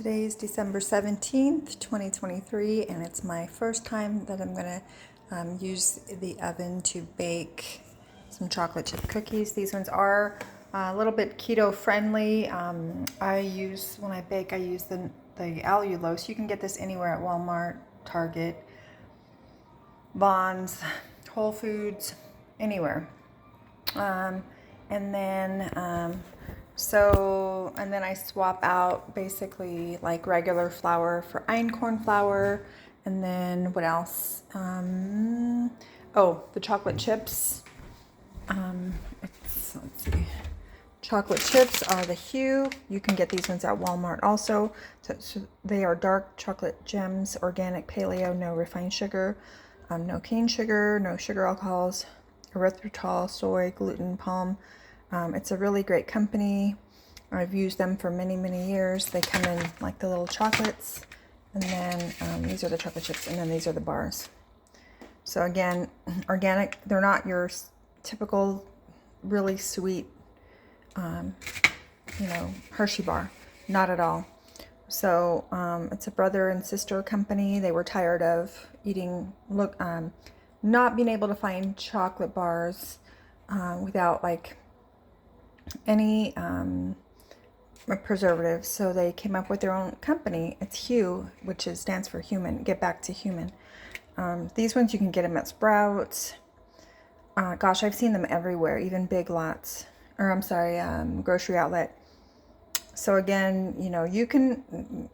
Today's December 17th, 2023, and it's my first time that I'm going to use the oven to bake some chocolate chip cookies. These ones are a little bit keto friendly. When I bake, I use the allulose. You can get this anywhere at Walmart, Target, Vons, Whole Foods, anywhere. And then I swap out basically like regular flour for einkorn flour. And then what else? The chocolate chips. Let's see. Chocolate chips are the Hu. You can get these ones at Walmart also. So they are dark chocolate gems, organic paleo, no refined sugar, no cane sugar, no sugar alcohols, erythritol, soy, gluten, palm. It's a really great company. I've used them for many, many years. They come in like the little chocolates, and then these are the chocolate chips, and then these are the bars. So again, organic. They're not your typical really sweet, Hershey bar. Not at all. So it's a brother and sister company. They were tired of not being able to find chocolate bars without like any preservatives, so they came up with their own company. It's Hu, which stands for human. Get back to human. These ones you can get them at Sprouts. Gosh, I've seen them everywhere, even Big Lots, grocery outlet. So again, you can.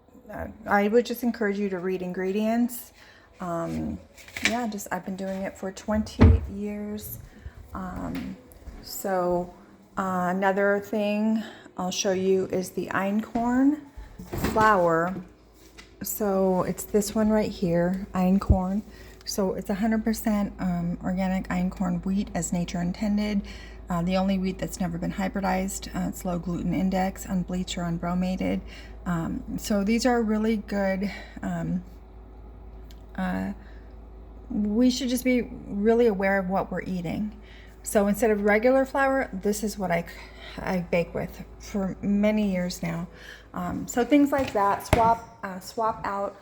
I would just encourage you to read ingredients. I've been doing it for 20 years. Another thing I'll show you is the einkorn flour. So it's this one right here, einkorn. So it's 100% organic einkorn wheat as nature intended. The only wheat that's never been hybridized. It's low gluten index, unbleached or unbromated. So these are really good. We should just be really aware of what we're eating. So instead of regular flour, this is what I bake with for many years now. So things like that, swap out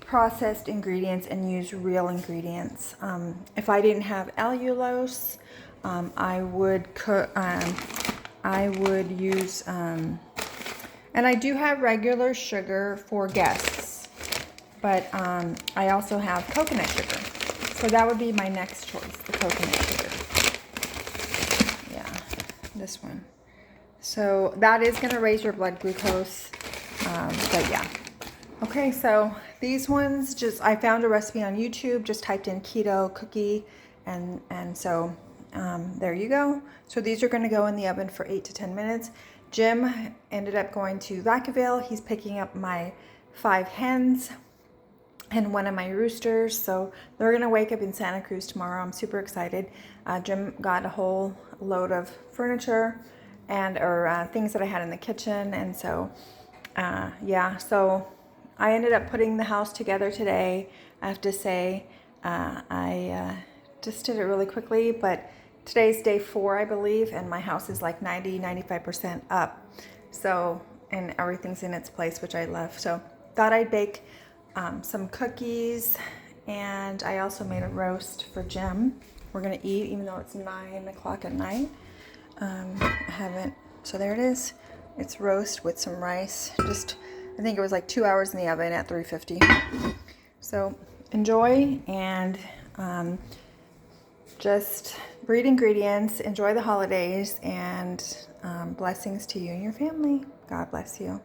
processed ingredients and use real ingredients. If I didn't have allulose, I would use, and I do have regular sugar for guests, but I also have coconut sugar. So that would be my next choice, the coconut sugar. This one. So that is going to raise your blood glucose. But yeah. Okay, so these ones I found a recipe on YouTube, just typed in keto cookie, and so there you go. So these are going to go in the oven for 8 to 10 minutes. Jim ended up going to Vacaville. He's picking up my 5 hens and one of my roosters. So they're going to wake up in Santa Cruz tomorrow. I'm super excited. Jim got a whole load of furniture or things that I had in the kitchen. And so, so I ended up putting the house together today. I have to say, I just did it really quickly, but today's day 4, I believe, and my house is like 95% up. So, and everything's in its place, which I love. So thought I'd bake some cookies, and I also made a roast for Jim. We're gonna eat, even though it's 9 o'clock at night. So there it is. It's roast with some rice. I think it was like 2 hours in the oven at 350. So enjoy, and just read ingredients, enjoy the holidays, and blessings to you and your family. God bless you.